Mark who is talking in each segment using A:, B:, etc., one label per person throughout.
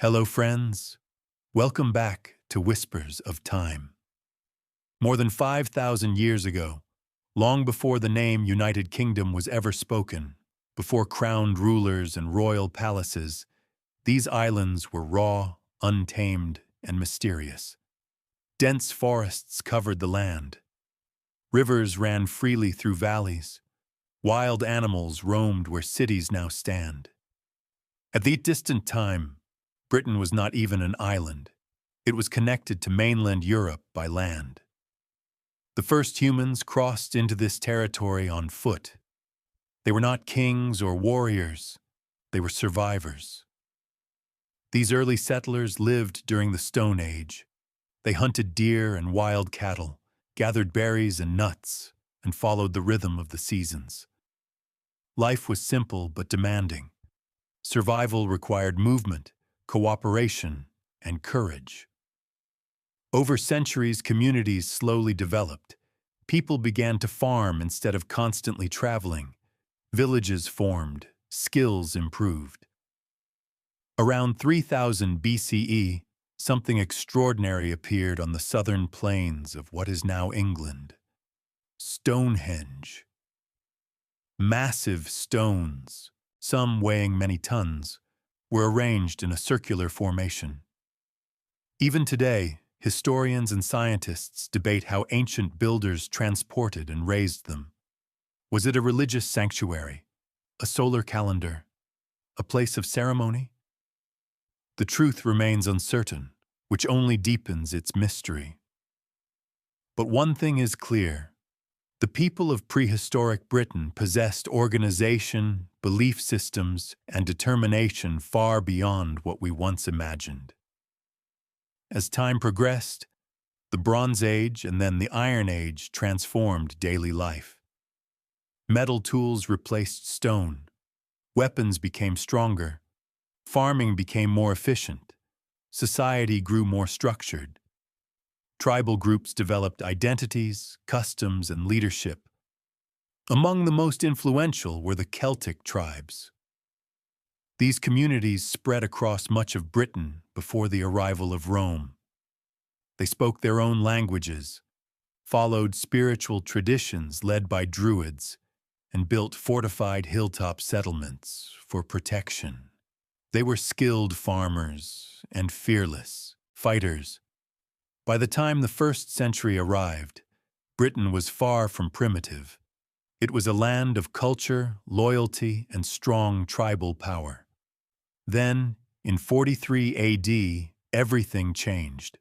A: Hello, friends. Welcome back to Whispers of Time. More than 5,000 years ago, long before the name United Kingdom was ever spoken, before crowned rulers and royal palaces, these islands were raw, untamed, and mysterious. Dense forests covered the land. Rivers ran freely through valleys. Wild animals roamed where cities now stand. At that distant time, Britain was not even an island. It was connected to mainland Europe by land. The first humans crossed into this territory on foot. They were not kings or warriors. They were survivors. These early settlers lived during the Stone Age. They hunted deer and wild cattle, gathered berries and nuts, and followed the rhythm of the seasons. Life was simple but demanding. Survival required movement, cooperation, and courage. Over centuries, communities slowly developed. People began to farm instead of constantly traveling. Villages formed, skills improved. Around 3000 BCE, something extraordinary appeared on the southern plains of what is now England. Stonehenge. Massive stones, some weighing many tons, were arranged in a circular formation. Even today, historians and scientists debate how ancient builders transported and raised them. Was it a religious sanctuary, a solar calendar, a place of ceremony? The truth remains uncertain, which only deepens its mystery. But one thing is clear. The people of prehistoric Britain possessed organization, belief systems, and determination far beyond what we once imagined. As time progressed, the Bronze Age and then the Iron Age transformed daily life. Metal tools replaced stone. Weapons became stronger. Farming became more efficient. Society grew more structured. Tribal groups developed identities, customs, and leadership. Among the most influential were the Celtic tribes. These communities spread across much of Britain before the arrival of Rome. They spoke their own languages, followed spiritual traditions led by druids, and built fortified hilltop settlements for protection. They were skilled farmers and fearless fighters. By the time the first century arrived, Britain was far from primitive. It was a land of culture, loyalty, and strong tribal power. Then, in 43 AD, everything changed.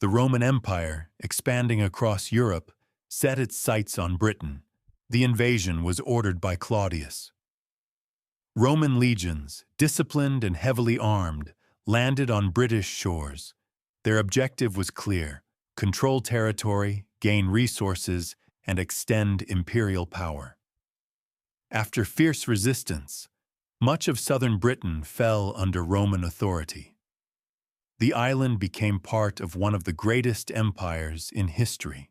A: The Roman Empire, expanding across Europe, set its sights on Britain. The invasion was ordered by Claudius. Roman legions, disciplined and heavily armed, landed on British shores. Their objective was clear: control territory, gain resources, and extend imperial power. After fierce resistance, much of southern Britain fell under Roman authority. The island became part of one of the greatest empires in history.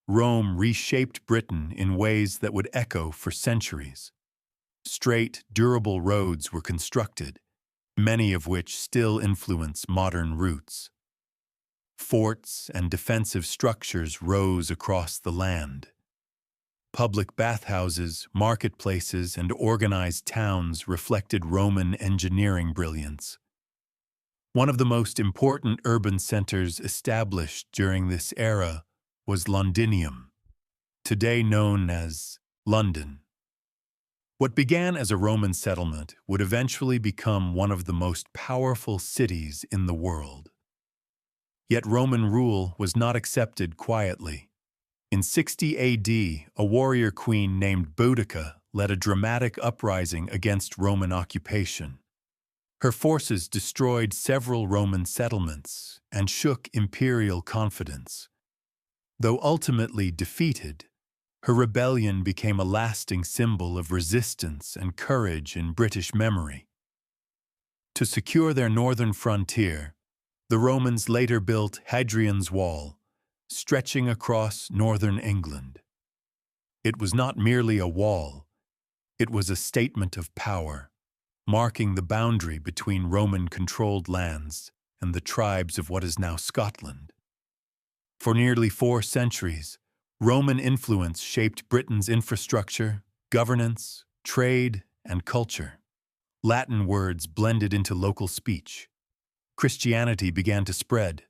A: Rome reshaped Britain in ways that would echo for centuries. Straight, durable roads were constructed, many of which still influence modern routes. Forts and defensive structures rose across the land. Public bathhouses, marketplaces, and organized towns reflected Roman engineering brilliance. One of the most important urban centers established during this era was Londinium, today known as London. What began as a Roman settlement would eventually become one of the most powerful cities in the world. Yet Roman rule was not accepted quietly. In 60 AD, a warrior queen named Boudica led a dramatic uprising against Roman occupation. Her forces destroyed several Roman settlements and shook imperial confidence. Though ultimately defeated, her rebellion became a lasting symbol of resistance and courage in British memory. To secure their northern frontier, the Romans later built Hadrian's Wall, stretching across northern England. It was not merely a wall, it was a statement of power, marking the boundary between Roman-controlled lands and the tribes of what is now Scotland. For nearly 4 centuries, Roman influence shaped Britain's infrastructure, governance, trade, and culture. Latin words blended into local speech. Christianity began to spread.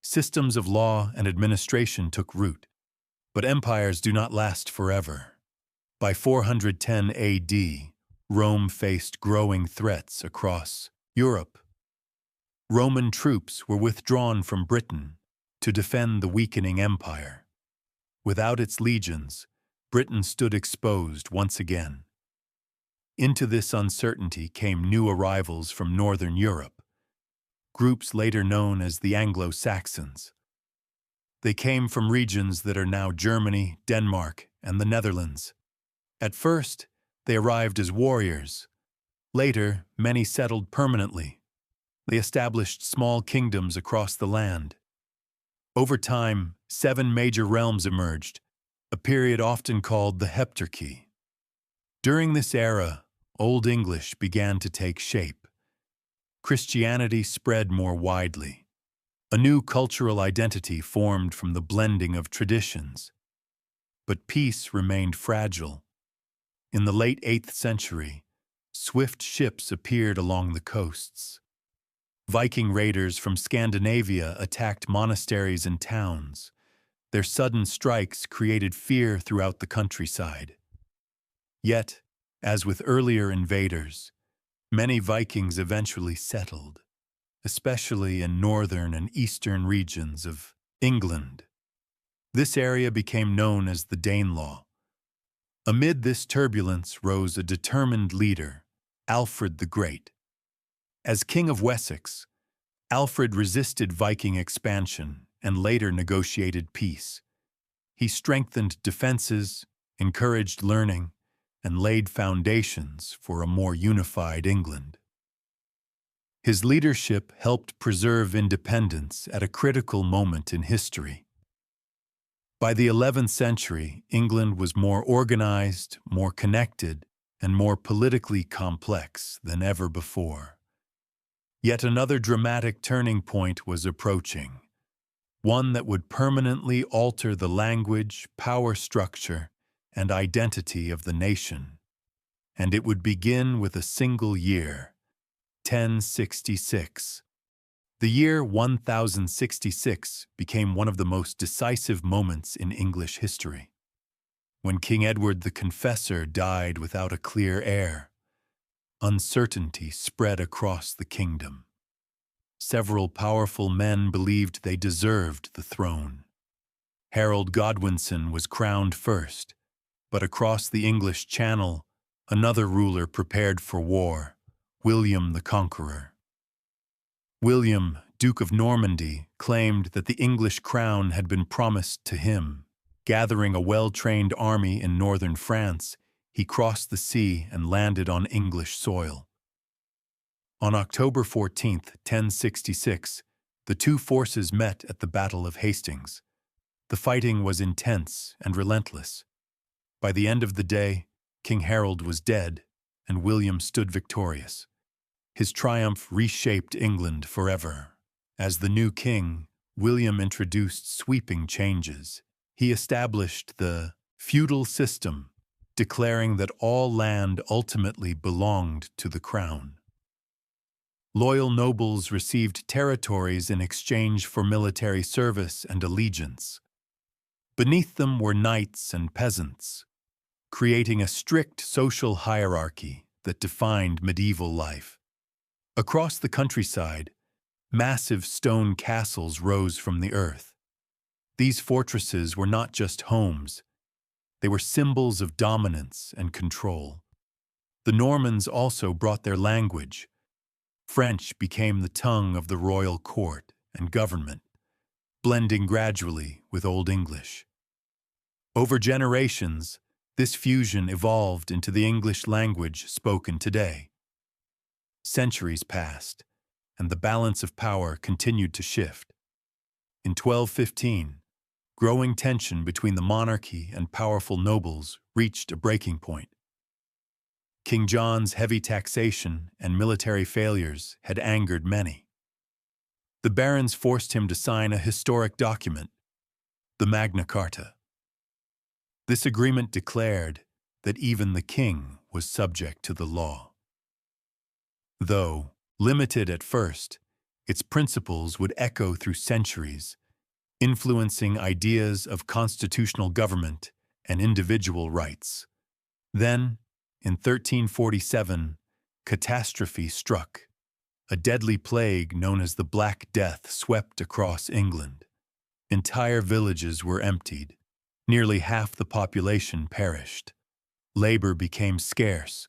A: Systems of law and administration took root. But empires do not last forever. By 410 AD, Rome faced growing threats across Europe. Roman troops were withdrawn from Britain to defend the weakening empire. Without its legions, Britain stood exposed once again. Into this uncertainty came new arrivals from northern Europe, groups later known as the Anglo-Saxons. They came from regions that are now Germany, Denmark, and the Netherlands. At first, they arrived as warriors. Later, many settled permanently. They established small kingdoms across the land. Over time, 7 major realms emerged, a period often called the Heptarchy. During this era, Old English began to take shape. Christianity spread more widely. A new cultural identity formed from the blending of traditions. But peace remained fragile. In the late 8th century, swift ships appeared along the coasts. Viking raiders from Scandinavia attacked monasteries and towns. Their sudden strikes created fear throughout the countryside. Yet, as with earlier invaders, many Vikings eventually settled, especially in northern and eastern regions of England. This area became known as the Danelaw. Amid this turbulence rose a determined leader, Alfred the Great. As King of Wessex, Alfred resisted Viking expansion and later negotiated peace. He strengthened defenses, encouraged learning, and laid foundations for a more unified England. His leadership helped preserve independence at a critical moment in history. By the 11th century, England was more organized, more connected, and more politically complex than ever before. Yet another dramatic turning point was approaching, one that would permanently alter the language, power structure, and identity of the nation. And it would begin with a single year, 1066. The year 1066 became one of the most decisive moments in English history. When King Edward the Confessor died without a clear heir, uncertainty spread across the kingdom. Several powerful men believed they deserved the throne. Harold Godwinson was crowned first, but across the English Channel, another ruler prepared for war, William the Conqueror. William, Duke of Normandy, claimed that the English crown had been promised to him. Gathering a well-trained army in northern France, he crossed the sea and landed on English soil. On October 14, 1066, the two forces met at the Battle of Hastings. The fighting was intense and relentless. By the end of the day, King Harold was dead, and William stood victorious. His triumph reshaped England forever. As the new king, William introduced sweeping changes. He established the feudal system, declaring that all land ultimately belonged to the crown. Loyal nobles received territories in exchange for military service and allegiance. Beneath them were knights and peasants, creating a strict social hierarchy that defined medieval life. Across the countryside, massive stone castles rose from the earth. These fortresses were not just homes, they were symbols of dominance and control. The Normans also brought their language. French became the tongue of the royal court and government, blending gradually with Old English. Over generations, this fusion evolved into the English language spoken today. Centuries passed, and the balance of power continued to shift. In 1215, growing tension between the monarchy and powerful nobles reached a breaking point. King John's heavy taxation and military failures had angered many. The barons forced him to sign a historic document, the Magna Carta. This agreement declared that even the king was subject to the law. Though limited at first, its principles would echo through centuries, influencing ideas of constitutional government and individual rights. Then, in 1347, catastrophe struck. A deadly plague known as the Black Death swept across England. Entire villages were emptied. Nearly half the population perished. Labor became scarce,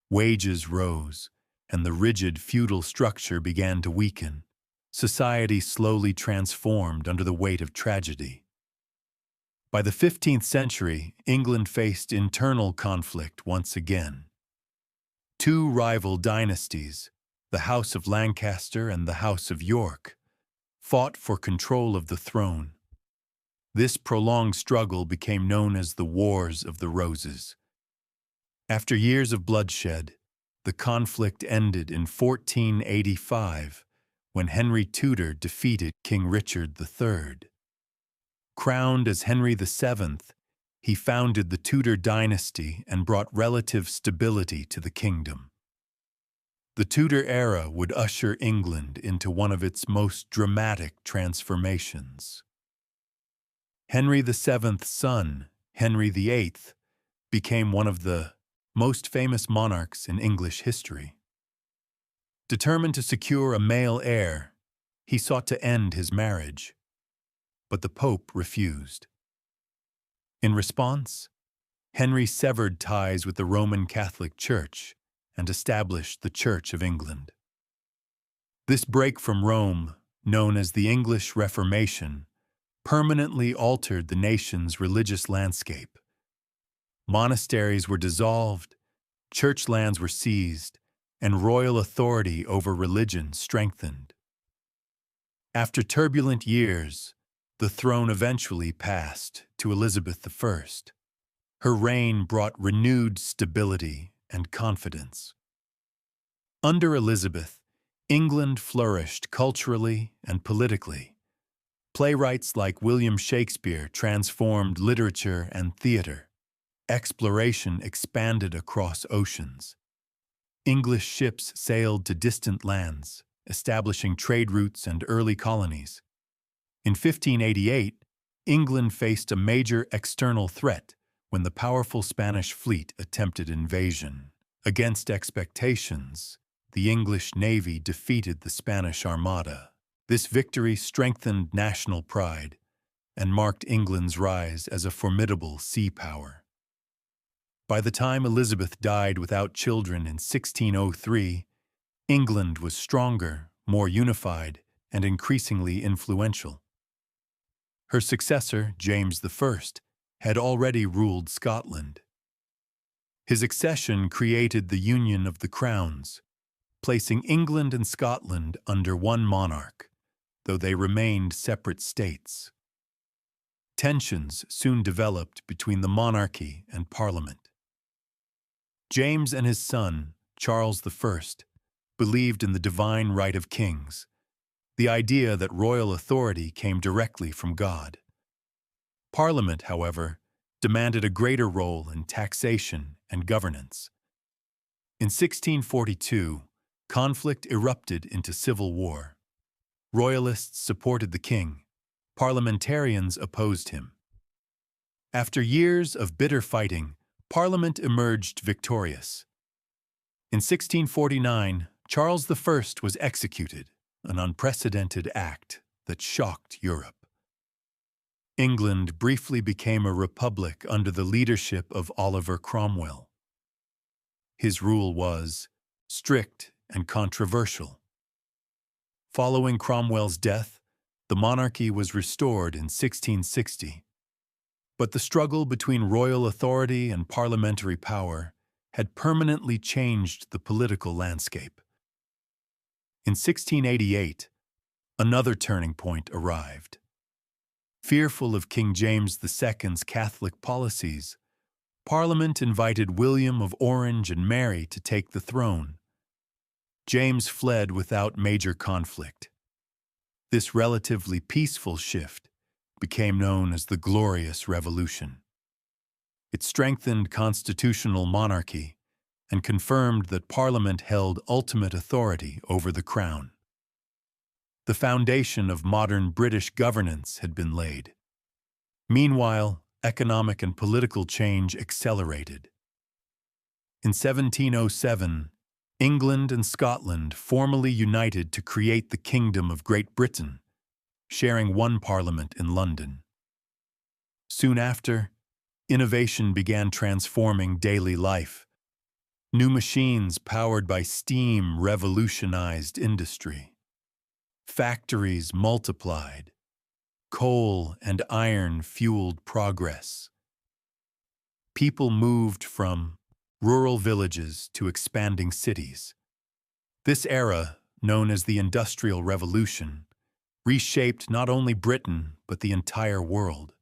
A: wages rose, and the rigid feudal structure began to weaken. Society slowly transformed under the weight of tragedy. By the 15th century, England faced internal conflict once again. Two rival dynasties, the House of Lancaster and the House of York, fought for control of the throne. This prolonged struggle became known as the Wars of the Roses. After years of bloodshed, the conflict ended in 1485 when Henry Tudor defeated King Richard III. Crowned as Henry VII, he founded the Tudor dynasty and brought relative stability to the kingdom. The Tudor era would usher England into one of its most dramatic transformations. Henry VII's son, Henry VIII, became one of the most famous monarchs in English history. Determined to secure a male heir, he sought to end his marriage, but the Pope refused. In response, Henry severed ties with the Roman Catholic Church and established the Church of England. This break from Rome, known as the English Reformation, permanently altered the nation's religious landscape. Monasteries were dissolved, church lands were seized, and royal authority over religion strengthened. After turbulent years, the throne eventually passed to Elizabeth I. Her reign brought renewed stability and confidence. Under Elizabeth, England flourished culturally and politically. Playwrights like William Shakespeare transformed literature and theater. Exploration expanded across oceans. English ships sailed to distant lands, establishing trade routes and early colonies. In 1588, England faced a major external threat when the powerful Spanish fleet attempted invasion. Against expectations, the English Navy defeated the Spanish Armada. This victory strengthened national pride and marked England's rise as a formidable sea power. By the time Elizabeth died without children in 1603, England was stronger, more unified, and increasingly influential. Her successor, James I, had already ruled Scotland. His accession created the Union of the Crowns, placing England and Scotland under one monarch, though they remained separate states. Tensions soon developed between the monarchy and Parliament. James and his son, Charles I, believed in the divine right of kings, the idea that royal authority came directly from God. Parliament, however, demanded a greater role in taxation and governance. In 1642, conflict erupted into civil war. Royalists supported the king. Parliamentarians opposed him. After years of bitter fighting, Parliament emerged victorious. In 1649, Charles I was executed, an unprecedented act that shocked Europe. England briefly became a republic under the leadership of Oliver Cromwell. His rule was strict and controversial. Following Cromwell's death, the monarchy was restored in 1660. But the struggle between royal authority and parliamentary power had permanently changed the political landscape. In 1688, another turning point arrived. Fearful of King James II's Catholic policies, Parliament invited William of Orange and Mary to take the throne. James fled without major conflict. This relatively peaceful shift became known as the Glorious Revolution. It strengthened constitutional monarchy and confirmed that Parliament held ultimate authority over the Crown. The foundation of modern British governance had been laid. Meanwhile, economic and political change accelerated. In 1707, England and Scotland formally united to create the Kingdom of Great Britain, sharing one parliament in London. Soon after, innovation began transforming daily life. New machines powered by steam revolutionized industry. Factories multiplied. Coal and iron fueled progress. People moved from rural villages to expanding cities. This era, known as the Industrial Revolution, reshaped not only Britain but the entire world.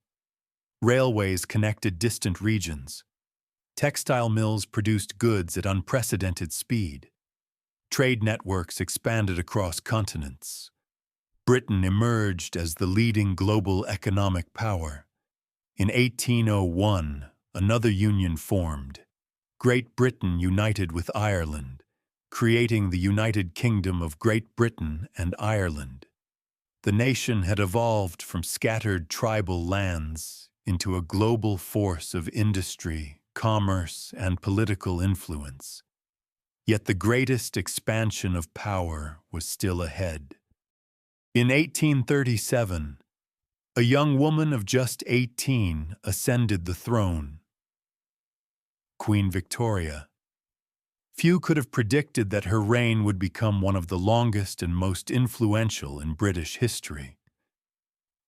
A: Railways connected distant regions. Textile mills produced goods at unprecedented speed. Trade networks expanded across continents. Britain emerged as the leading global economic power. In 1801, another union formed. Great Britain united with Ireland, creating the United Kingdom of Great Britain and Ireland. The nation had evolved from scattered tribal lands into a global force of industry, commerce, and political influence. Yet the greatest expansion of power was still ahead. In 1837, a young woman of just 18 ascended the throne. Queen Victoria. Few could have predicted that her reign would become one of the longest and most influential in British history.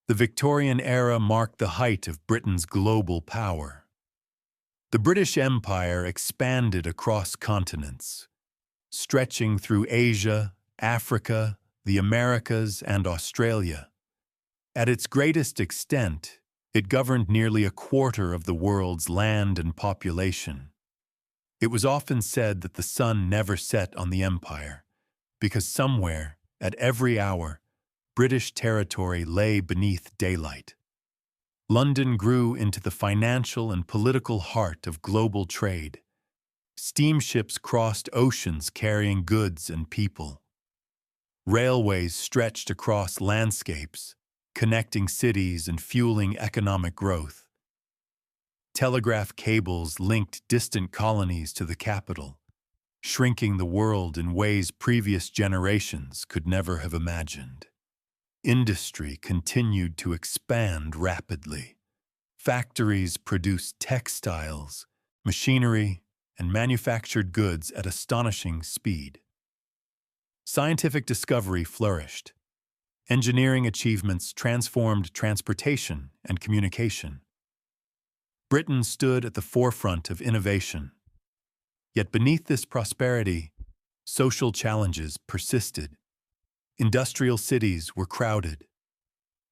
A: The Victorian era marked the height of Britain's global power. The British Empire expanded across continents, stretching through Asia, Africa, the Americas, and Australia. At its greatest extent, it governed nearly a quarter of the world's land and population. It was often said that the sun never set on the empire, because somewhere, at every hour, British territory lay beneath daylight. London grew into the financial and political heart of global trade. Steamships crossed oceans carrying goods and people. Railways stretched across landscapes, connecting cities and fueling economic growth. Telegraph cables linked distant colonies to the capital, shrinking the world in ways previous generations could never have imagined. Industry continued to expand rapidly. Factories produced textiles, machinery, and manufactured goods at astonishing speed. Scientific discovery flourished. Engineering achievements transformed transportation and communication. Britain stood at the forefront of innovation. Yet beneath this prosperity, social challenges persisted. Industrial cities were crowded.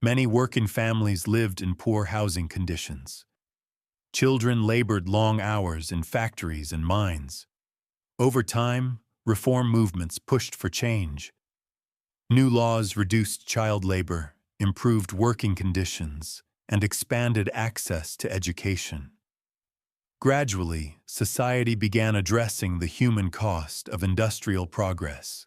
A: Many working families lived in poor housing conditions. Children labored long hours in factories and mines. Over time, reform movements pushed for change. New laws reduced child labor, improved working conditions, and expanded access to education. Gradually, society began addressing the human cost of industrial progress.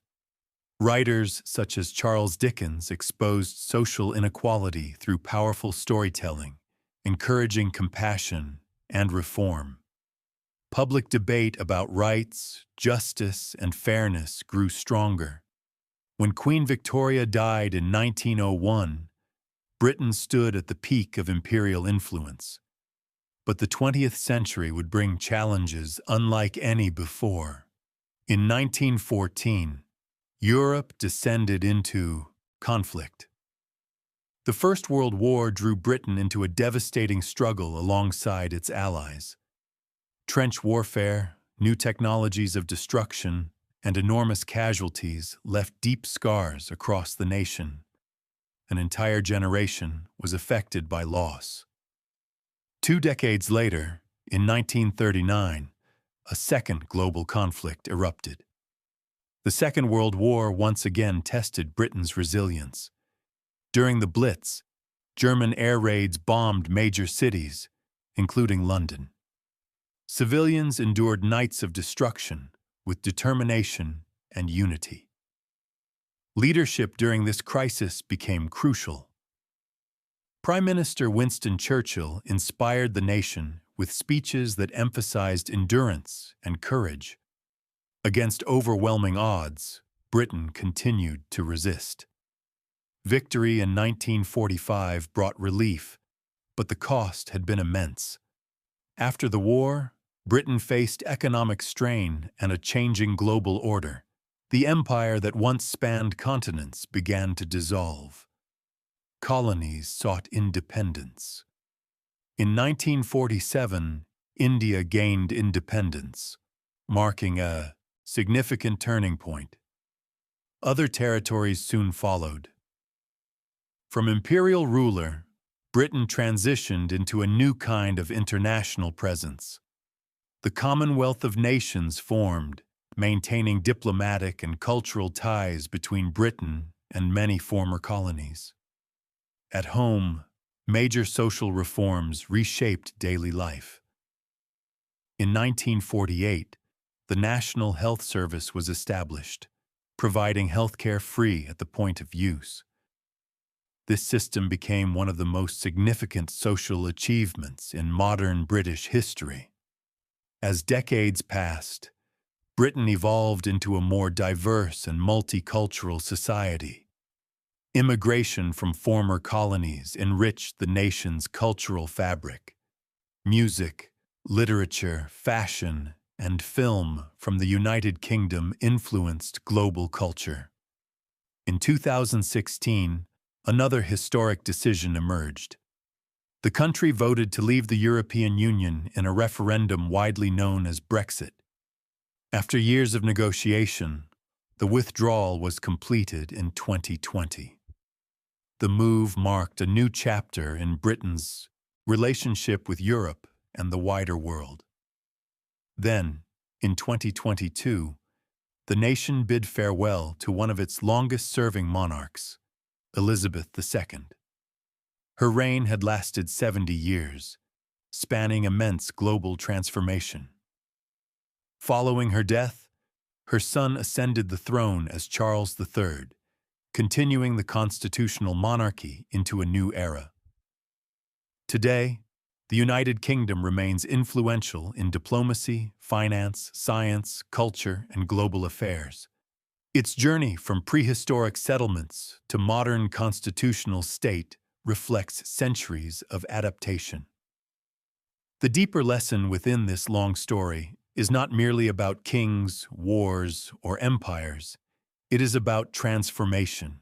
A: Writers such as Charles Dickens exposed social inequality through powerful storytelling, encouraging compassion and reform. Public debate about rights, justice, and fairness grew stronger. When Queen Victoria died in 1901, Britain stood at the peak of imperial influence. But the 20th century would bring challenges unlike any before. In 1914, Europe descended into conflict. The First World War drew Britain into a devastating struggle alongside its allies. Trench warfare, new technologies of destruction, and enormous casualties left deep scars across the nation. An entire generation was affected by loss. 2 decades later, In 1939, a second global conflict erupted. The Second World War once again tested Britain's resilience. During the Blitz, German air raids bombed major cities, including London. Civilians endured nights of destruction with determination and unity. Leadership during this crisis became crucial. Prime Minister Winston Churchill inspired the nation with speeches that emphasized endurance and courage. Against overwhelming odds, Britain continued to resist. Victory in 1945 brought relief, but the cost had been immense. After the war, Britain faced economic strain and a changing global order. The empire that once spanned continents began to dissolve. Colonies sought independence. In 1947, India gained independence, marking a significant turning point. Other territories soon followed. From imperial ruler, Britain transitioned into a new kind of international presence. The Commonwealth of Nations formed, maintaining diplomatic and cultural ties between Britain and many former colonies. At home, major social reforms reshaped daily life. In 1948, the National Health Service was established, providing healthcare free at the point of use. This system became one of the most significant social achievements in modern British history. As decades passed, Britain evolved into a more diverse and multicultural society. Immigration from former colonies enriched the nation's cultural fabric. Music, literature, fashion, and film from the United Kingdom influenced global culture. In 2016, another historic decision emerged. The country voted to leave the European Union in a referendum widely known as Brexit. After years of negotiation, the withdrawal was completed in 2020. The move marked a new chapter in Britain's relationship with Europe and the wider world. Then, in 2022, the nation bid farewell to one of its longest-serving monarchs, Elizabeth II. Her reign had lasted 70 years, spanning immense global transformation. Following her death, her son ascended the throne as Charles III, continuing the constitutional monarchy into a new era. Today, the United Kingdom remains influential in diplomacy, finance, science, culture, and global affairs. Its journey from prehistoric settlements to modern constitutional state reflects centuries of adaptation. The deeper lesson within this long story is not merely about kings, wars, or empires. It is about transformation.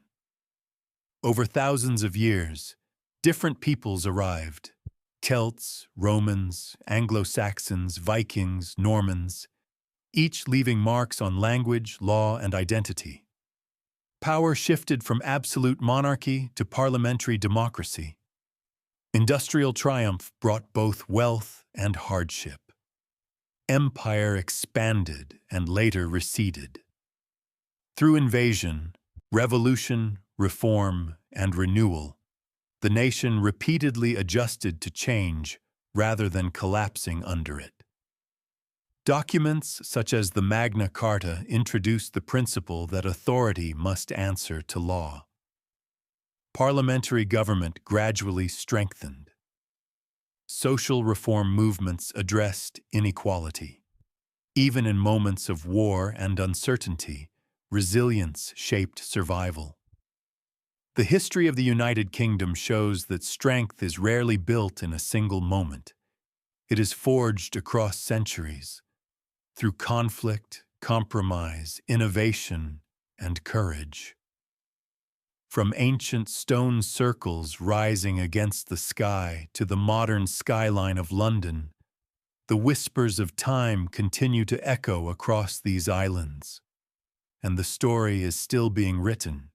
A: Over thousands of years, different peoples arrived. Celts, Romans, Anglo-Saxons, Vikings, Normans, each leaving marks on language, law, and identity. Power shifted from absolute monarchy to parliamentary democracy. Industrial triumph brought both wealth and hardship. Empire expanded and later receded. Through invasion, revolution, reform, and renewal, the nation repeatedly adjusted to change rather than collapsing under it. Documents such as the Magna Carta introduced the principle that authority must answer to law. Parliamentary government gradually strengthened. Social reform movements addressed inequality. Even in moments of war and uncertainty, resilience shaped survival. The history of the United Kingdom shows that strength is rarely built in a single moment. It is forged across centuries, through conflict, compromise, innovation, and courage. From ancient stone circles rising against the sky to the modern skyline of London, the whispers of time continue to echo across these islands, and the story is still being written.